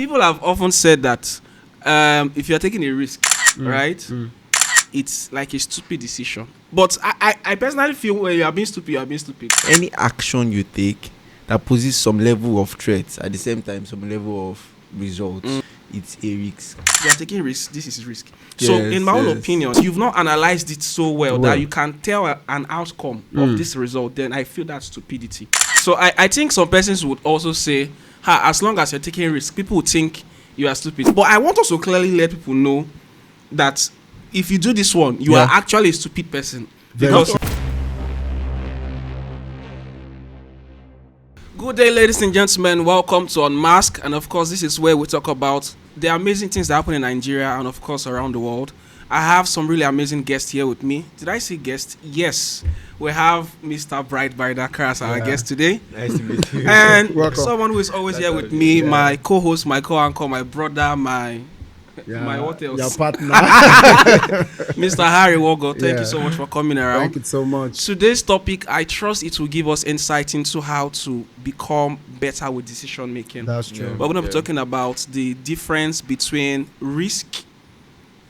People have often said that if you're taking a risk, right, it's like a stupid decision. But I personally feel when you are being stupid, you are being stupid. Any action you take that poses some level of threat at the same time some level of results, it's a risk. You are taking risk. This is risk. So in my own opinion, you've not analyzed it so well that you can tell an outcome of this result. Then I feel that's stupidity. So I think some persons would also say, as long as you're taking risk, people would think you are stupid. But I want also clearly let people know that if you do this one, you are actually a stupid person. Because good day, ladies and gentlemen. Welcome to Unmask. And of course, this is where we talk about the amazing things that happen in Nigeria and of course around the world. I have some really amazing guests here with me. Did I say guest? Yes. We have Mr. Bright Baridakar as our guest today. Nice to meet you. And someone who is always here with me, my co-host, my co-anchor, my brother, my what else? Your partner. Mr. Harry Wogo, thank you so much for coming around. Thank you so much. Today's topic, I trust it will give us insight into how to become better with decision making. That's true. We're going to be talking about the difference between risk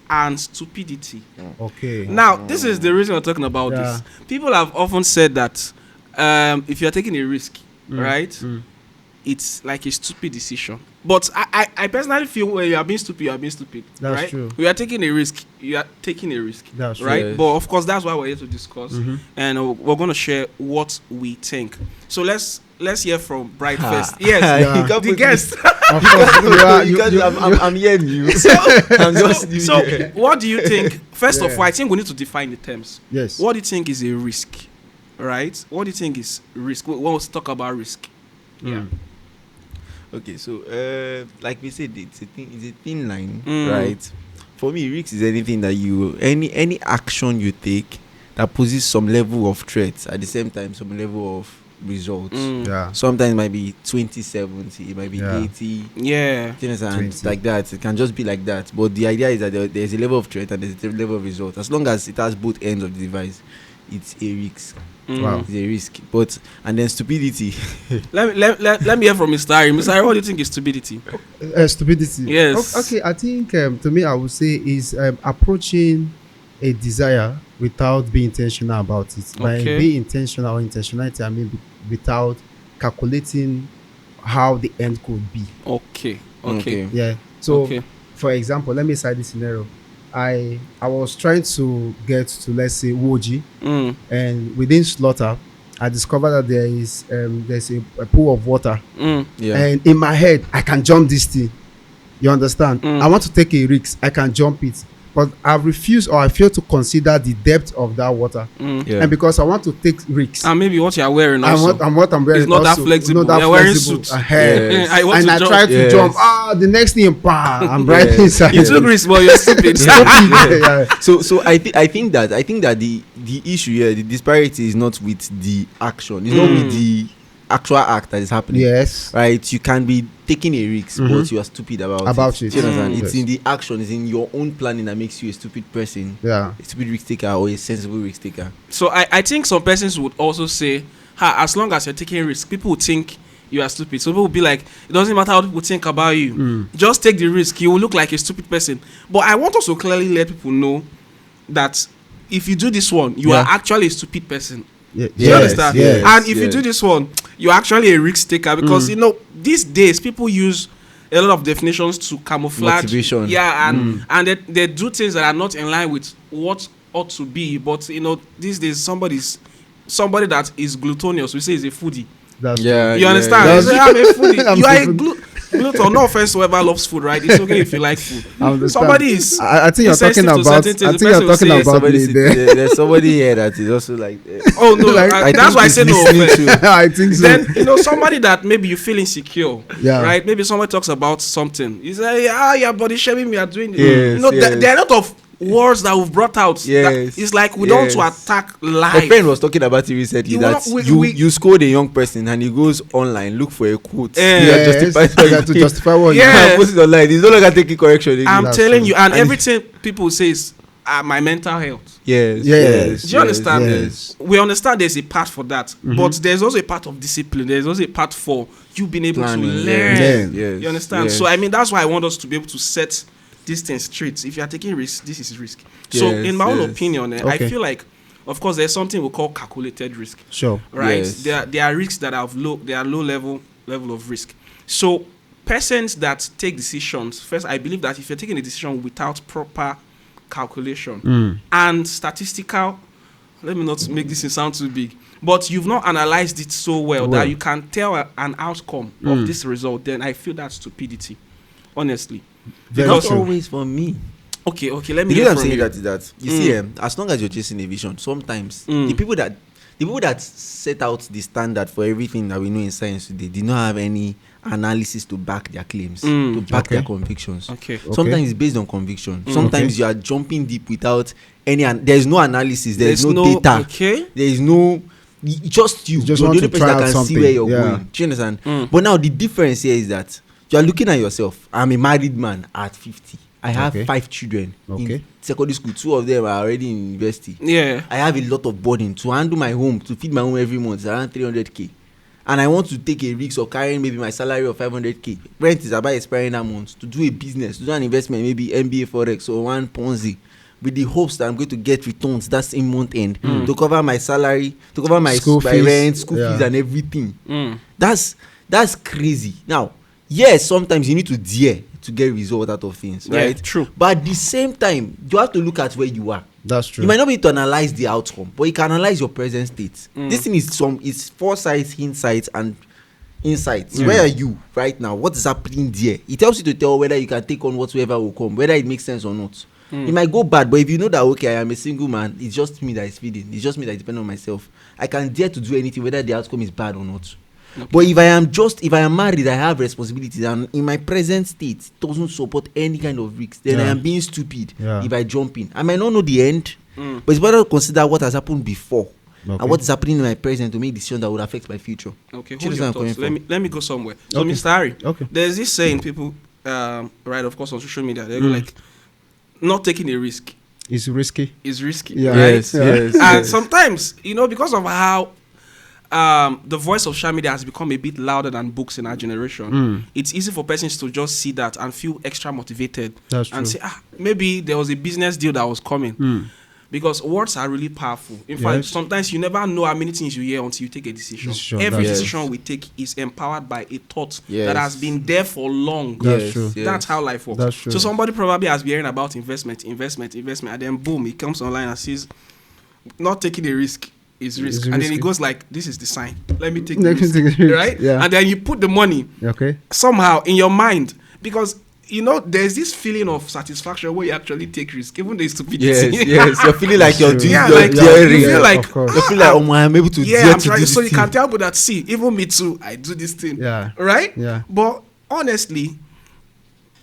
and stupidity. Okay. Now, this is the reason we're talking about this. People have often said that if you're taking a risk, right, it's like a stupid decision. But I personally feel when you are being stupid, you are being stupid. That's right? true. We are taking a risk. You are taking a risk. That's true. Right? Yes. But of course, that's why we're here to discuss. And we're going to share what we think. So let's hear from Bright first. Yes, the guest. Of course, I'm hearing you. So what do you think? First of all, I think we need to define the terms. Yes. What do you think is a risk? Right? What do you think is risk? We want to talk about risk. Yeah. Okay, so like we said, it's a thin line, right? For me, risk is anything that any action you take that poses some level of threat at the same time some level of results. Sometimes it might be 20/70, it might be 80. Yeah. And like that. It can just be like that. But the idea is that there's a level of threat and there's a level of result. As long as it has both ends of the device, it's a risk. Wow. It's a risk. And then stupidity. let me hear from Mr. Harry. Mr. Harry, what do you think is stupidity? Stupidity. Yes. Okay, I think to me, I would say is approaching a desire without being intentional about it. By being intentional or intentionality, I mean without calculating how the end could be. Okay. Yeah. So, for example, let me cite this scenario. I was trying to get to, let's say, Woji, and within slaughter, I discovered that there's a pool of water, and in my head, I can jump this thing. You understand? I want to take a risk. I can jump it, but I refuse or I fail to consider the depth of that water, and because I want to take risks. And maybe what you are wearing also. And what I'm wearing is not also, that flexible. Not that You're wearing flexible. suit. Yes. I try to jump. The next thing, I'm right inside. You took risk, but you're stupid. So I think that the issue here, the disparity is not with the action. It's not with the actual act that is happening. Yes. Right. You can be taking a risk, but you are stupid about it. You understand? It's in the action. It's in your own planning that makes you a stupid person. Yeah. A stupid risk taker or a sensible risk taker. So I think some persons would also say, as long as you're taking risk, people would think you are stupid. So people will be like, it doesn't matter how people think about you. Just take the risk. You will look like a stupid person. But I want also clearly let people know that if you do this one, you are actually a stupid person. Do you understand? Yes, and if you do this one, you're actually a risk taker because these days people use a lot of definitions to camouflage motivation. And they do things that are not in line with what ought to be. But these days somebody that is gluttonous, we say is a foodie. You understand? I'm a foodie. You are a glutton. No offense to whoever loves food, right? It's okay if you like food. Somebody is. I think you're talking about. There's somebody here that is also like. Oh no! That's why I say no offense. I think so. Then somebody that maybe you feel insecure, right? Maybe somebody talks about something. You say, your body shaming me. Are doing. There are a lot of words that we've brought out. It's like we don't want to attack life. A friend was talking about it recently you scold a young person and he goes online, look for a quote. To justify what you post it online. He's no longer taking correction. I'm telling you, and everything people say is my mental health. Yes. Yes. Do you understand? Yes. We understand there's a part for that, but there's also a part of discipline. There's also a part for you being able Planning, to learn. yes. You understand? Yes. So I mean, that's why I want us to be able to set these things straight. If you are taking risk, this is risk. So Yes, in my own yes. opinion, I Okay. feel like, of course, there's something we call calculated risk. Sure. Right? Yes. There are risks that have low level of risk. So persons that take decisions, first, I believe that if you're taking a decision without proper calculation and statistical, let me not make this sound too big, but you've not analyzed it so well that you can tell an outcome of this result, then I feel that's stupidity, honestly. Not always for me. Okay, let me The hear reason I'm from saying you. that is that you see, as long as you're chasing a vision, sometimes the people that set out the standard for everything that we know in science today did not have any analysis to back their claims, to back their convictions. Okay. Sometimes it's based on conviction. Sometimes you are jumping deep without any. There is no analysis. There is no data. Okay. There is no. Just you. You just You're want the only to person try that out can see something. where you're Yeah. going. Do you understand? But now the difference here is that you are looking at yourself. I'm a married man at 50. I have 5 children in secondary school. 2 of them are already in university. Yeah. I have a lot of burden to handle my home, to feed my home every month. It's around 300k. And I want to take a risk of carrying maybe my salary of 500k. Rent is about expiring that month. To do a business, to do an investment, maybe MBA Forex or one Ponzi, with the hopes that I'm going to get returns that same month end to cover my salary, to cover my rent, school fees, and everything. That's crazy. Now, yes, sometimes you need to dare to get result out of things, right? Yeah, true. But at the same time, you have to look at where you are. That's true. You might not be able to analyze the outcome, but you can analyze your present state. This thing is foresight, insight, and insights. Where are you right now? What is happening there? It helps you to tell whether you can take on whatsoever will come, whether it makes sense or not. It might go bad, but if you know that, okay, I am a single man, it's just me that is feeding. It's just me that depends on myself. I can dare to do anything, whether the outcome is bad or not. Okay. But if I am married, I have responsibilities, and in my present state, it doesn't support any kind of risk, then I am being stupid if I jump in. I might not know the end, but it's better to consider what has happened before and what is happening in my present to make decisions that would affect my future. Okay, hold your thoughts. Let me go somewhere. So, Mr. Harry, there's this saying people, right, of course, on social media, they go like, not taking a risk. It's risky. It's risky. Yeah. Right? Yes. And sometimes, because of how the voice of social media has become a bit louder than books in our generation, it's easy for persons to just see that and feel extra motivated. That's and true. say, maybe there was a business deal that was coming. Because words are really powerful. In fact, sometimes you never know how many things you hear until you take a decision. Every decision we take is empowered by a thought that has been there for long. That's true. That's how life works. That's true. So somebody probably has been hearing about investment, and then boom, he comes online and says, not taking a risk is risk. And then he goes like, this is the sign. Let me take the risk. Right? Yeah. And then you put the money somehow in your mind, because there's this feeling of satisfaction where you actually take risk, even though it's stupidity. Yes. You're feeling like you're doing daring. You feel like, you feel like, I'm able to dare to do this so you thing. can tell people that, see, even me too, I do this thing. Yeah. Right? Yeah. But honestly,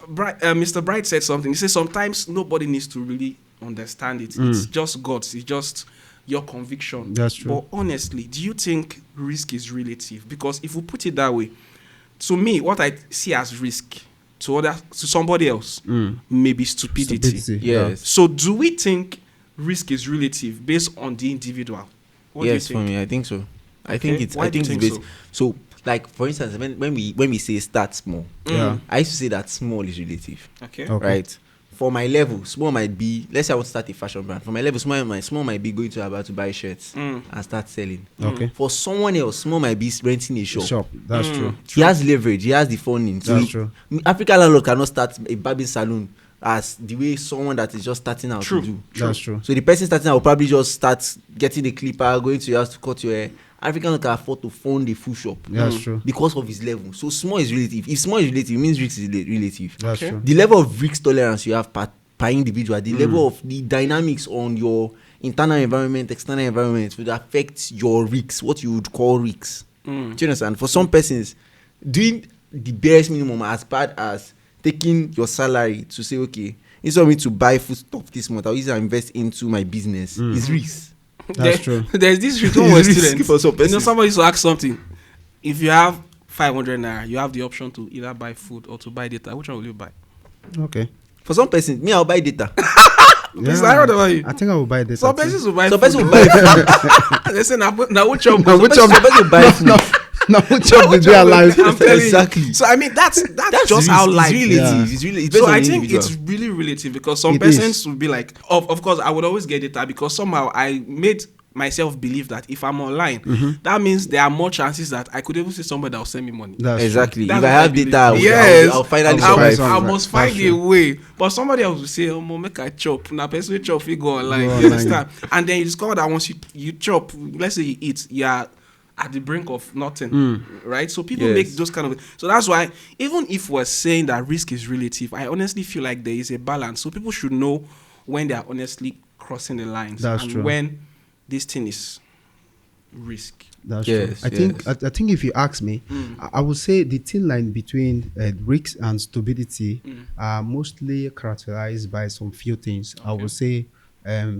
Mr. Bright said something. He said sometimes nobody needs to really understand it. It's just God's. It's just your conviction. That's true. But honestly, do you think risk is relative? Because if we put it that way, to me, what I see as risk to somebody else may be stupidity. Yes. So do we think risk is relative based on the individual? What yes, do you think? for me, I think so. Okay. I think it's. Why I think do you it's think based. So, like for instance, when we say start small, I used to say that small is relative. Okay. Right. For my level, small might be, let's say I want to start a fashion brand. For my level, small might be going to about to buy shirts and start selling. Okay. For someone else, small might be renting a shop. That's true. He has leverage. He has the funding. So That's true. African landlord cannot start a barbing salon as the way someone that is just starting out to do. That's true. So the person starting out will probably just start getting a clipper, going to your house to cut your hair. African can afford to fund a full shop. That's true. Because of his level. So small is relative. If small is relative, it means risk is relative. That's true. The level of risk tolerance you have per individual, the level of the dynamics on your internal environment, external environment would affect your risks, what you would call risks. Do you understand? For some persons, doing the barest minimum as bad as taking your salary to say, okay, instead of me to buy food stuff this month, I'll use it and invest into my business. It's risk. That's true. There's this return with students. For some persons. Somebody used to ask something. If you have 500 naira, you have the option to either buy food or to buy data. Which one will you buy? Okay. For some persons, me, I'll buy data. Mr. Harold, about you? I think I will buy data. Some persons will buy Some food. person will buy food. They say, now which of Now, which Some of person will buy food. now which of the day alive? I'm telling Exactly. you. So I mean, that's just risk. how It's life relative. Yeah. It's really. It's So based on I the think individual. it's really relative because some It persons is. will be like, of course, I would always get data because somehow I made myself believe that if I'm online, that means there are more chances that I could even see somebody that will send me money. That's Exactly. That's If I what have I believe. data, Yes. I'll finally I'll survive. survive. I must find That's a true. way. But somebody else will say, "Oh, make I chop." Now, person will chop, you go online. Go You online. understand? And then you discover that once you chop, let's say you eat, you are at the brink of nothing, right? So people Yes. make those kind of. So that's why, even if we're saying that risk is relative, I honestly feel like there is a balance. So people should know when they are honestly crossing the lines That's and true. when this thing is risk. That's Yes, true. I yes. think if you ask me, I would say the thin line between risk and stupidity are mostly characterized by some few things. I Okay. would say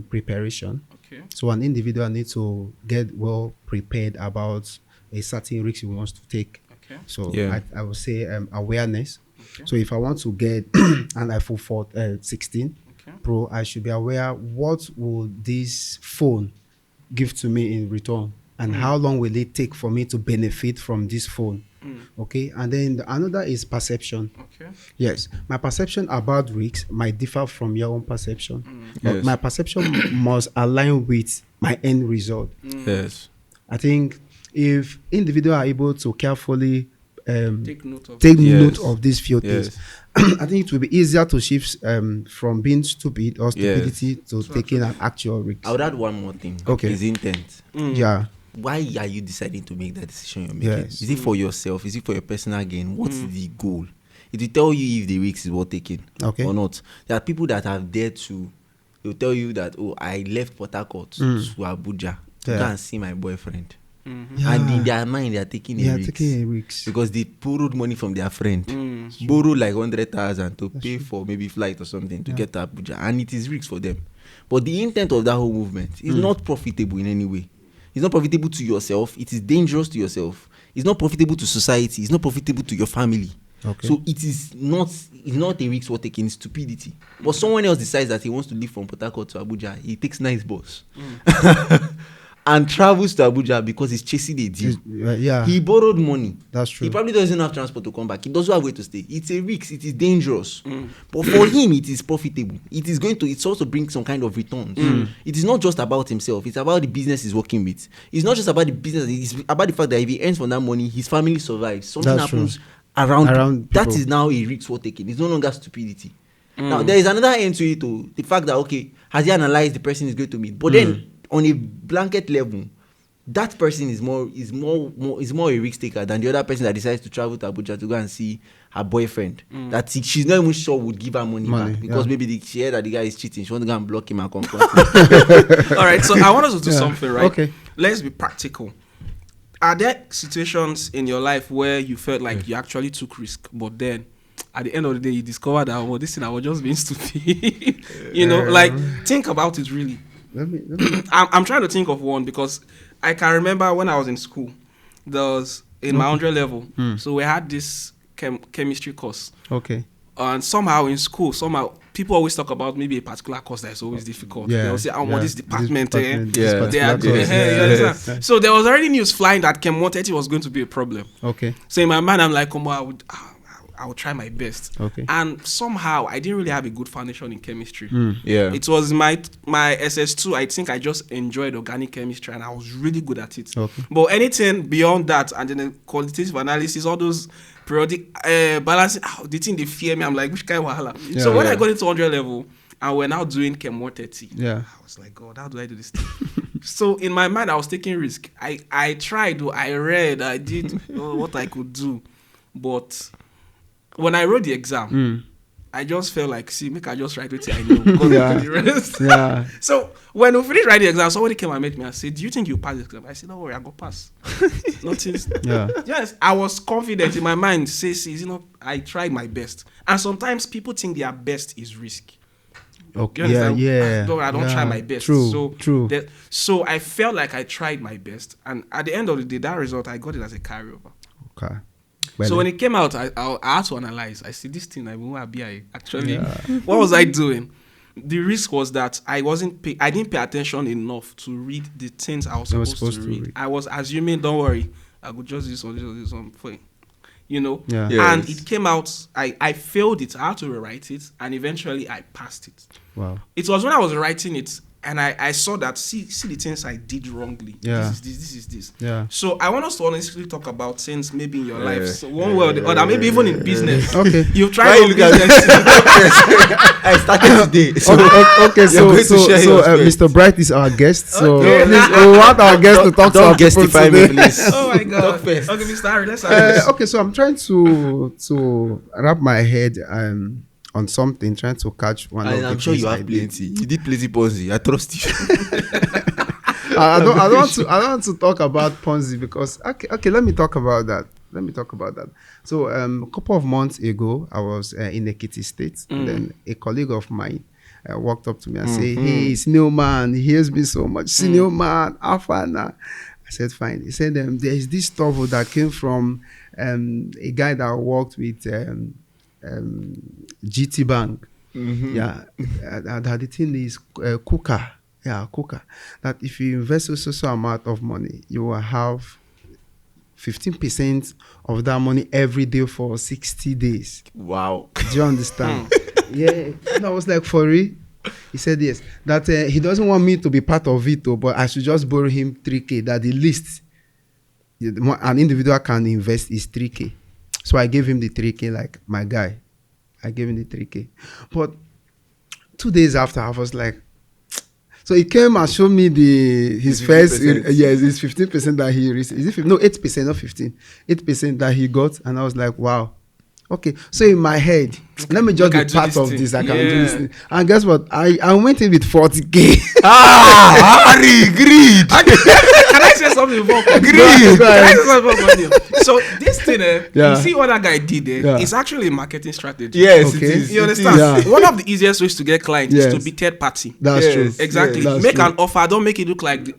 preparation. Okay. So an individual needs to get well prepared about a certain risk he wants to take. Okay. So Yeah. I would say awareness. Okay. So if I want to get an iPhone 16 Okay. Pro, I should be aware what will this phone give to me in return and how long will it take for me to benefit from this phone. Okay, and then another is perception. Okay. Yes, my perception about risks might differ from your own perception, but Yes. my perception must align with my end result. Yes. I think if individuals are able to carefully Take note of take Yes. note of these few things, Yes. I think it will be easier to shift from being stupid or stupidity to So taking an actual risk. I would add one more thing. Okay. Is intent. Yeah, Why are you deciding to make that decision you're making? Yes. Is it for yourself? Is it for your personal gain? What's the goal? It will tell you if the risk is worth taking Okay. or not. There are people that have dared to. They'll tell you that, oh, I left Port Harcourt to Abuja to go Yeah. and see my boyfriend. Yeah. And in their mind, they are taking They a are risk. taking a risk. Because they borrowed money from their friend. Borrowed like 100,000 to pay for maybe flight or something to get to Abuja. And it is risk for them. But the intent of that whole movement is not profitable in any way. It's not profitable to yourself. It is dangerous to yourself. It's not profitable to society. It's not profitable to your family. Okay. So it's not a risk worth taking. It's stupidity. But someone else decides that he wants to leave from Port Harcourt to Abuja. He takes nice bus. And travels to Abuja because he's chasing a deal. Yeah, He borrowed money. that's true. He probably doesn't have transport to come back. He doesn't have where to stay. It's a risk. It is dangerous. But for him, it is profitable. It's also bring some kind of returns. It is not just about himself. It's about the business he's working with. It's not just about the business. It's about the fact that if he earns from that money, his family survives. Something That's happens true. around that people. is now a risk worth taking. It's no longer stupidity. Now, there is another end to it too. The fact that, okay, has he analyzed the person he's going to meet? But then, on a blanket level, that person is more a risk taker than the other person that decides to travel to Abuja to go and see her boyfriend. That she's not even sure would give her money back because maybe she heard that the guy is cheating. She wants to go and block him and confront him. All right, so I want us to do something, right? Okay. Let's be practical. Are there situations in your life where you felt like you actually took risk, but then at the end of the day you discovered that, well, this thing I was just being stupid? Like, think about it really. Let me I'm trying to think of one because I can remember when I was in school, there was in my 100 level, so we had this chemistry course. Okay. And somehow in school, people always talk about maybe a particular course that is always difficult. Yeah, They'll say, yeah. this department, This Yeah. particular they are course. good. You understand? So there was already news flying that Chem 130 was going to be a problem. Okay. So in my mind, I'm like, I would try my best. Okay. And somehow, I didn't really have a good foundation in chemistry. Yeah. It was my SS2. I think I just enjoyed organic chemistry and I was really good at it. Okay. But anything beyond that, and then the qualitative analysis, all those periodic balancing, the thing they fear me. I'm like, which kind of wahala? Yeah. So when I Yeah. got into 100 level and we're now doing Chem 130, Yeah. I was like, God, how do I do this thing? So in my mind, I was taking risk. I tried, I read, I did what I could do. But when I wrote the exam, I just felt like, make I just write what I know. Because Yeah. the rest. Yeah. So when we finished writing the exam, somebody came and met me and said, do you think you pass this exam? I said, don't worry, I go pass. Nothing. Yeah. Yes, I was confident in my mind. I tried my best. And sometimes people think their best is risk. Okay. You understand? Yeah. I don't try my best. True. So True. So I felt like I tried my best. And at the end of the day, that result, I got it as a carryover. Okay. So when it came out, I had to analyze. I see this thing. What was I doing? The risk was that I didn't pay attention enough to read the things I was supposed to read. I was assuming, don't worry, I could just use this one for it. Yeah. Yes. And it came out, I failed it. I had to rewrite it, and eventually I passed it. Wow. It was when I was writing it, and I saw that, see the things I did wrongly. Yeah. This is this. Yeah. So I want us to honestly talk about things maybe in your life, so one way or the other, maybe even in business. Okay. You've tried to business. I started today. So Okay, so Mr. Bright is our guest. So Okay. please, we want our guest to talk to our Don't people gestify me, today. please. Oh my God. Talk first. Okay, Mr. Harry, let's have this. Okay, so I'm trying to wrap my head on something, trying to catch one of And the I'm sure things you I have did. plenty. You did plenty Ponzi. I trust you. I don't want to talk about Ponzi because okay, let me talk about that. So a couple of months ago, I was in Ekiti State. Then a colleague of mine walked up to me and said, "Hey, senior man, he hears me so much. Senior man, Afana." I said, "Fine." He said, "There is this stuff that came from a guy that worked with GT Bank. Yeah, that the thing is cooker. Yeah, cooker. That if you invest a certain amount of money, you will have 15% of that money every day for 60 days. Wow. Do you understand? Yeah. And I was like, for real? He said yes. That he doesn't want me to be part of it, though, but I should just borrow him 3K. That the least an individual can invest is 3K. So I gave him the 3K, like my guy. I gave him the 3K. But 2 days after, I was like, so he came and showed me his first, his 15% that he received. Is it 8%, not 15. 8% that he got, and I was like, wow. Okay, so in my head, let me just be part of this. I can do this thing. And guess what? I went in with 40K. Harry, greed. Can I say something about Greed. Can I say something about money? So this thing, Yeah. you see what that guy did there? Yeah. It's actually a marketing strategy. Yes, Okay. it is. You it understand? is. Yeah. One of the easiest ways to get clients is Yes. to be third party. That's Yes. true. Exactly. That's Make true. an offer. Don't make it look like the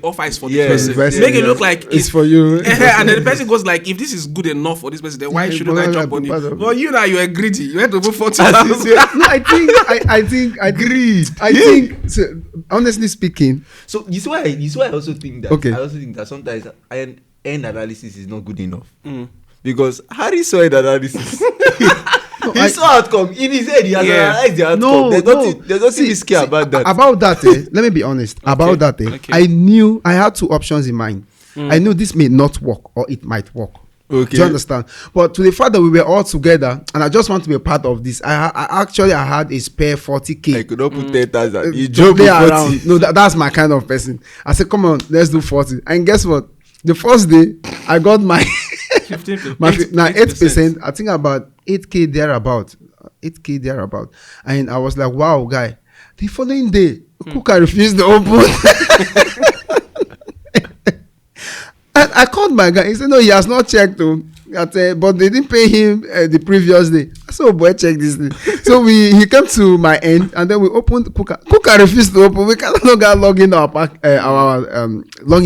offer is for Yes. the person. Yes. Make it look like It's for you. and then the person goes like, if this is good enough for this person, then why Yeah, shouldn't I but jump I- on but- you? But you now you are greedy. You had to put 40,000. No, I think so, honestly speaking, So you see why I also think that. Okay. I also think that sometimes end analysis is not good enough. Because Harry saw an analysis. He saw outcome in his head. He has analyzed the outcome. There's nothing risky about that. About that, let me be honest. About that, Okay. I knew I had two options in mind. I knew this may not work or it might work. Okay. Do you understand? But to the fact that we were all together and I just want to be a part of this, I had a spare 40K. I could not put 10,000. You to jump play with 40. around. No, that's my kind of person. I said, come on, let's do 40. And guess what? The first day, I got my 15%. my 8%. I think about 8K thereabout. 8K thereabout. And I was like, wow, guy. The following day, Kuka refused to open. And I called my guy. He said, no, he has not checked. But they didn't pay him the previous day. I said, oh boy, check this thing. So he came to my end and then we opened Kuka. Kuka refused to open. We cannot log in log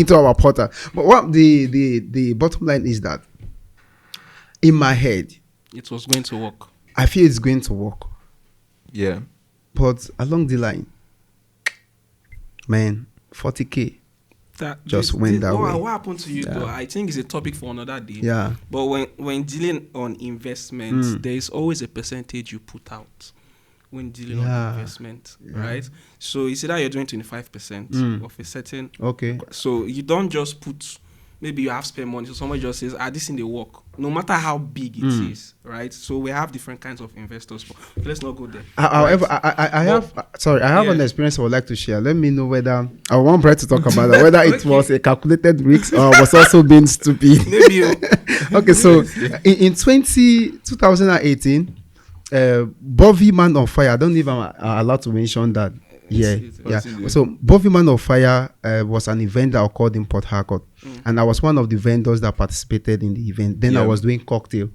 into our portal. But what the bottom line is that in my head, It was going to work. I feel it's going to work. Yeah. But along the line, man, 40K. Just went that way. What happened to you though? I think it's a topic for another day. Yeah. But when dealing on investments, there is always a percentage you put out when dealing on investment, right? So you see that you're doing 25% of a certain. Okay. So you don't just put. Maybe you have spare money, so somebody just says, this in the work. No matter how big it is, right? So we have different kinds of investors. But let's not go there. However, I have an experience I would like to share. Let me know whether I want Brett to talk about that, whether it was a calculated risk or was also being stupid. Maybe. Okay, so in 2018, Bovie Man on Fire. I don't even allowed to mention that. Yeah. So Bovie Man of Fire was an event that occurred in Port Harcourt, and I was one of the vendors that participated in the event. Then I was doing cocktail.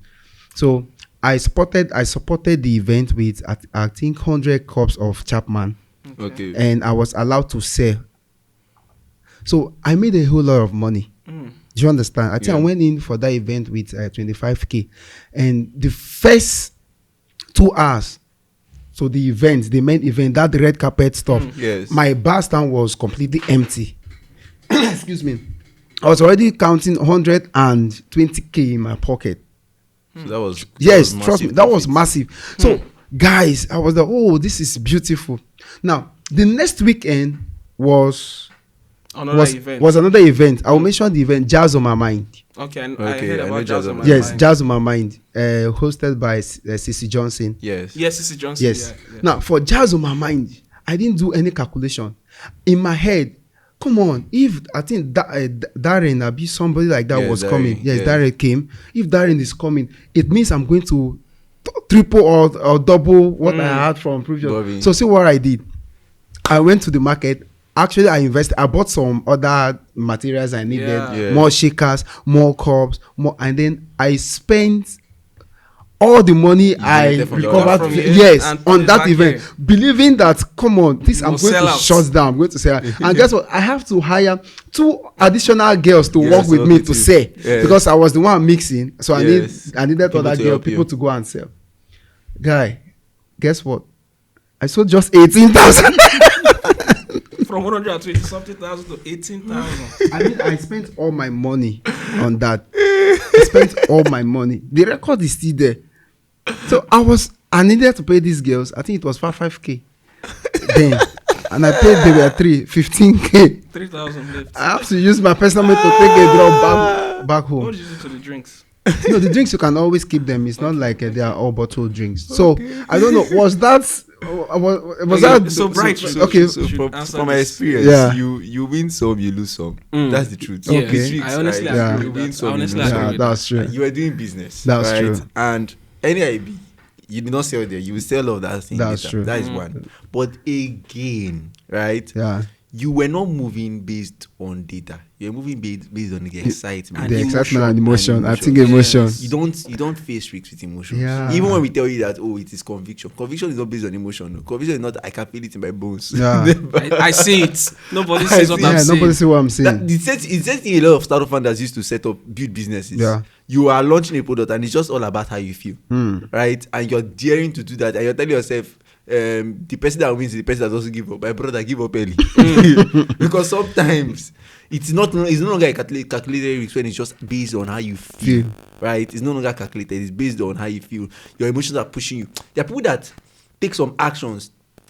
So I supported the event with I think 100 cups of Chapman. Okay. And I was allowed to sell. So I made a whole lot of money. Do you understand? I think I went in for that event with 25K, and the first 2 hours to the event, the main event, that red carpet stuff. Yes. My bar stand was completely empty. Excuse me. I was already counting 120k in my pocket. So that was Trust me, that was massive. So guys, I was like, oh, this is beautiful. Now the next weekend was another event. I will mention the event, Jazz on My Mind. Okay, I heard about Jazz on My Mind. Yes, Jazz on My Mind, hosted by Cece Johnson. Yes, Cece Johnson. Yes. Yeah. Now for Jazz on My Mind, I didn't do any calculation in my head. Come on, if I think Darren, be somebody like that was coming. Yes, Darren came. If Darren is coming, it means I'm going to triple or double what I had from previous. Bobby. So see what I did. I went to the market. Actually, I invested. I bought some other materials I needed, more shakers, more cups, more, and then I spent all the money I recovered on that event, believing that, come on, this I'm going to shut down. I'm going to sell. And guess what? I have to hire 2 additional girls to work with me to sell because I was the one mixing. So I needed other people to go and sell. Guy, guess what? I sold just 18,000. From 120 something thousand to 18,000. I mean, I spent all my money on that. I spent all my money. The record is still there. So I needed to pay these girls. I think it was 5k. Then, and I paid them 15k. 3,000 left. I have to use my personal money to take a drop back home. What did you do to the drinks? No, the drinks you can always keep them. It's not like they are all bottled drinks. So I don't know. Was that so bright? From my experience, you win some, you lose some. That's the truth. Okay, streets, I honestly agree. You win some, you lose some. That's true. You are doing business. That's right? true. And NIB, you did not sell there. You will sell all that thing. That's later. true. That is one. But again, right? Yeah. You were not moving based on data. You're moving based on the excitement. The excitement and emotion. I think emotion. You don't face risks with emotions. Yeah. Even when we tell you that, it is conviction. Conviction is not based on emotion. No. Conviction is not, I can feel it in my bones. Yeah. I see it. Nobody sees what I'm saying. Nobody sees what I'm saying. It's just a lot of startup founders used to set up, build businesses. Yeah. You are launching a product and it's just all about how you feel. Right? And you're daring to do that. And you're telling yourself, the person that wins is the person that doesn't give up. My brother, give up early. Because sometimes it's no longer a calculated risk when it's just based on how you feel. Right? It's no longer calculated. It's based on how you feel. Your emotions are pushing you. There are people that take some actions.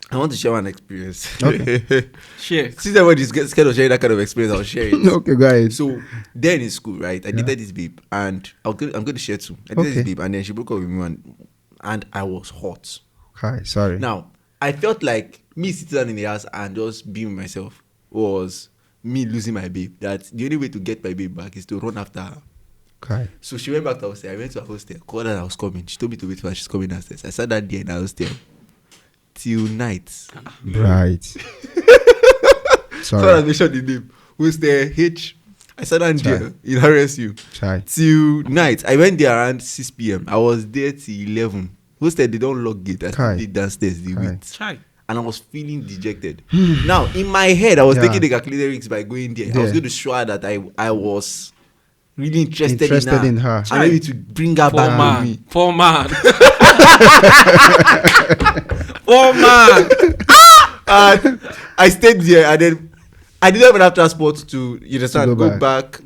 I want to share one experience. Okay. Share. Since everybody is scared of sharing that kind of experience, I'll share it. Okay, guys. So then in school, right, I dated this babe, and I'm going to share too. I dated this babe, and then she broke up with me, and I was hot. Hi, sorry. Now, I felt like me sitting down in the house and just being myself was me losing my babe. That the only way to get my babe back is to run after her. Okay. So she went back to hostel. I went to her hostel, called her and I was coming. She told me to wait for her. She's coming downstairs. I sat down there in her hostel till night. Right. Sorry. So I mentioned the name. Hostel H. I sat down there in RSU till night. I went there around 6 p.m. I was there till 11. Hostel, they don't lock gate. I still did downstairs. They wait. And I was feeling dejected. Now, in my head, I was taking the calculated risks by going there. I was going to show her that I was really interested in her. And maybe to bring her back with me. Poor man. Poor man. And I stayed there, and then I didn't even have transport to, you understand, go back.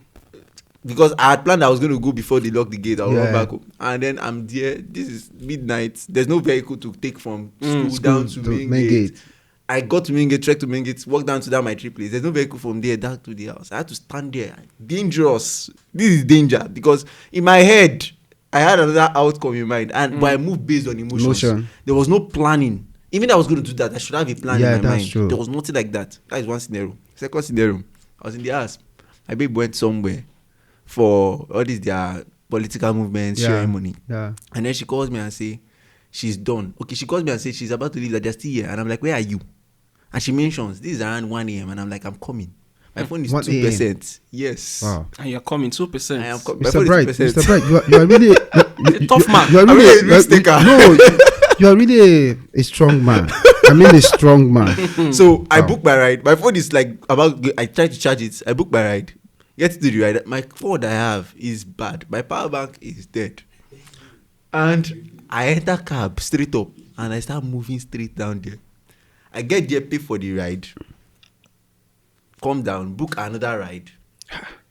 Because I had planned I was going to go before they lock the gate. I'll run back home. And then I'm there. This is midnight. There's no vehicle to take from school down to main gate. I got to main gate, trekked to main gate, walked down to that my trip place. There's no vehicle from there down to the house. I had to stand there. Dangerous. This is danger. Because in my head, I had another outcome in mind. And but I moved based on emotions. There was no planning. Even if I was going to do that, I should have a plan in my mind. True. There was nothing like that. That is one scenario. Second scenario, I was in the house. My babe went somewhere for all these their political movements, sharing money. Yeah. And then she calls me and say, she's done. Okay, she calls me and says she's about to leave, that they're still here. And I'm like, where are you? And she mentions, this is around 1 a.m. And I'm like, I'm coming. My phone is 2%. Yes. Wow. And you're coming 2%. I am coming. Mr. Bright, Mr. Bright, you are really a tough man. You are really a risk taker. No, you are really a strong man. I mean a strong man. So I booked my ride. My phone is like I tried to charge it. I booked my ride. Get to the ride. My phone I have is bad. My power bank is dead. And I enter cab straight up and I start moving straight down there. I get there, pay for the ride, come down, book another ride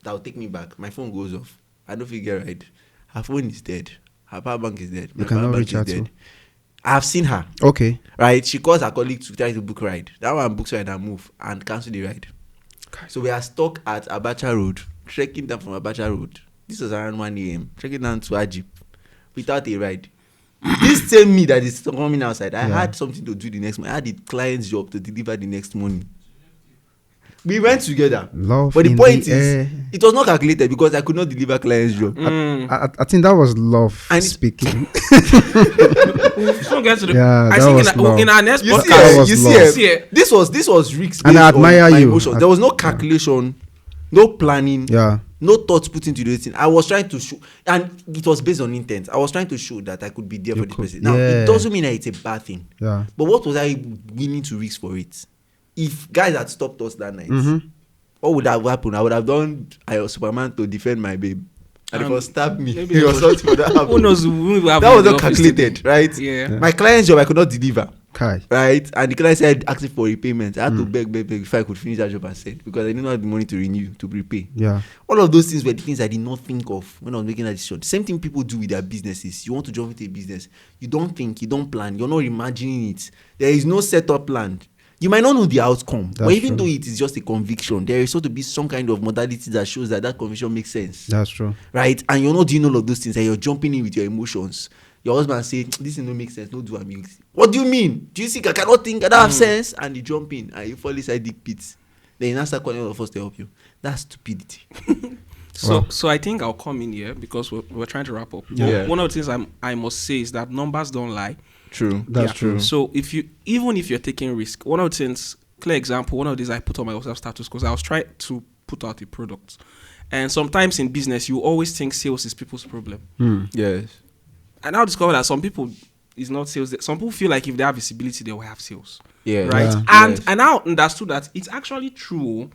that will take me back. My phone goes off. I don't figure ride. Her phone is dead. Her power bank is dead. My power bank is dead. I've seen her. Okay. Right? She calls her colleague to try to book ride. That one books ride and move and cancel the ride. So we are stuck at Abacha Road, trekking down from Abacha Road. This was around 1 a.m. Trekking down to Ajip without a ride. This same me that is coming outside. I had something to do the next morning. I had the client's job to deliver the next morning. We went together. Love but the point is, air. it was not calculated because I could not deliver client's job. I think that was love And speaking. So get to the, Yeah, I that think was love. in our next You see, podcast, was you love. see, this was risks And based I on admire my you. emotions. There was no calculation, no planning, Yeah. no thoughts put into this thing. I was trying to show, and it was based on intent. I was trying to show that I could be there You for this could, person. Now, yeah. it doesn't mean that it's a bad thing. Yeah. But what was I willing to risk for it? If guys had stopped us that night, what would have happened? I would have done Superman to defend my babe. And if it was stabbed me, maybe it was something would have happened. who knows? We will have That was in the not office calculated, today. right? Yeah. My client's job I could not deliver. Kai. Right, and the client said asking for repayment. I had to beg if I could finish that job. I said because I didn't have the money to renew to repay. Yeah. All of those things were the things I did not think of when I was making that decision. Same thing people do with their businesses. You want to jump into a business, you don't think, you don't plan, you're not imagining it. There is no setup plan. You might not know the outcome, but even though it is just a conviction, there is supposed to be some kind of modality that shows that conviction makes sense. That's true. Right, and you're not doing all of those things, and you're jumping in with your emotions. Your husband say this is no make sense, no do a mix. What do you mean? Do you think I cannot think? I don't have sense? And you jump in and you fall inside dick pits. Then you now start calling all of us to help you. That's stupidity. So I think I'll come in here because we're trying to wrap up. Yeah. One of the things I must say is that numbers don't lie. True. That's true. So if you're taking risk, one of the things, clear example, one of these I put on my WhatsApp status because I was trying to put out a product. And sometimes in business, you always think sales is people's problem. Yes. I now discover that some people is not sales. Some people feel like if they have visibility, they will have sales. Yeah. Right. Yeah. And Yes. I now understood that it's actually true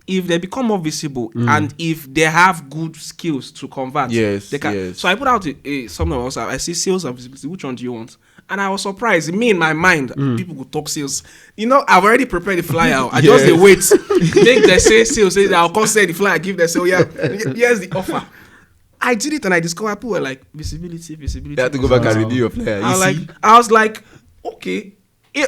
if they become more visible and if they have good skills to convert. Yes, They can. yes. So I put out something else. I see sales and visibility. Which one do you want? And I was surprised. Me in my mind, people could talk sales. You know, I've already prepared the flyer. I just dey wait. Make them say sales. Say I'll come say the flyer. Give them. So yeah, here's the offer. I did it and I discovered people were like visibility. You have to go back and renew your flyer. I was like, okay.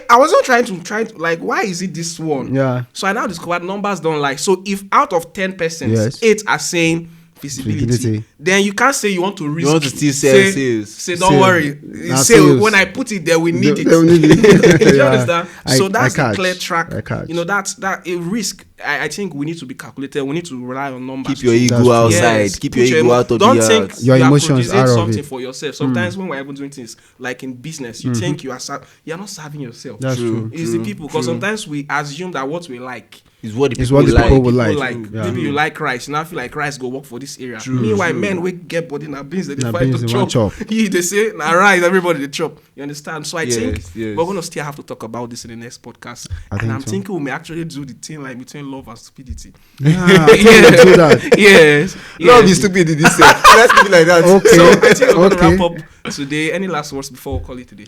I wasn't trying to like, why is it this one? Yeah. So I now discovered numbers don't lie. So if out of 10%, Yes. 8 are saying visibility, then you can't say you want to risk. You want to still sell sales. Say don't Sales. worry. Nah, Say sales. when I put it there, we need it. They'll need it. You Yeah. understand? So that's I the clear catch. track. I catch. You know, that's a risk. I think we need to be calculated. We need to rely on numbers. Keep your too. ego That's true. outside. Yes, Keep put your ego out of don't the think house. Your you are emotions producing are of something it. for yourself. Sometimes when we're even doing things like in business, you think you're not serving yourself. That's true. It's the people, because sometimes we assume that what we like Is what the It's people what the like. people would people like. like. Maybe you like rice, you now feel like rice go work for this area. Meanwhile, men we get body na beans they Na fight beans to they want chop. chop. They say na rice, everybody they chop. You understand? So I Yes, think yes. we're gonna still have to talk about this in the next podcast. I And think I'm so. thinking we may actually do the thing like between love and stupidity. Yeah, I can do that. Yes. Love yes. is stupid in this sense. Let's keep it like that. Okay. So I think we're gonna Okay. wrap up today. Any last words before we call it today?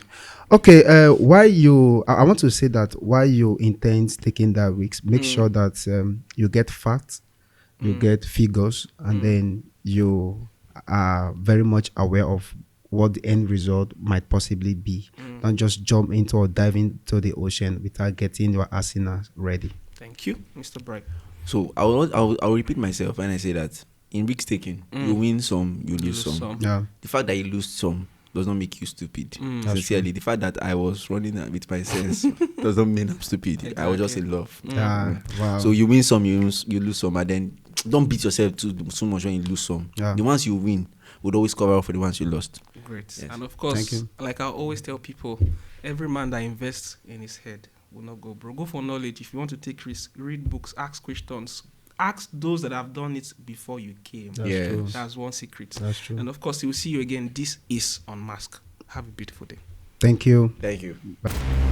Okay, why you? I want to say that why you intend taking that risk, make sure that you get facts, you get figures, and then you are very much aware of what the end result might possibly be. Don't just jump into or dive into the ocean without getting your arsenal ready. Thank you, Mr. Bright. So I'll repeat myself when I say that in risk taking, you win some, you lose some. Yeah, The fact that you lose some does not make you stupid. That's Sincerely, the fact that I was running with my sense does not mean I'm stupid. I was just in love. yeah, wow. So you win some, you lose some, and then don't beat yourself too much when you lose some. Yeah. The ones you win would always cover up for the ones you lost. Great. Yes. And of Thank course, you. like I always tell people, every man that invests in his head will not go broke. Go for knowledge. If you want to take risks, read books, ask questions. Ask those that have done it before you came. That's Yes. true. That's one secret. That's true. And of course, we'll see you again. This is Unmasked. Have a beautiful day. Thank you. Thank you. Bye.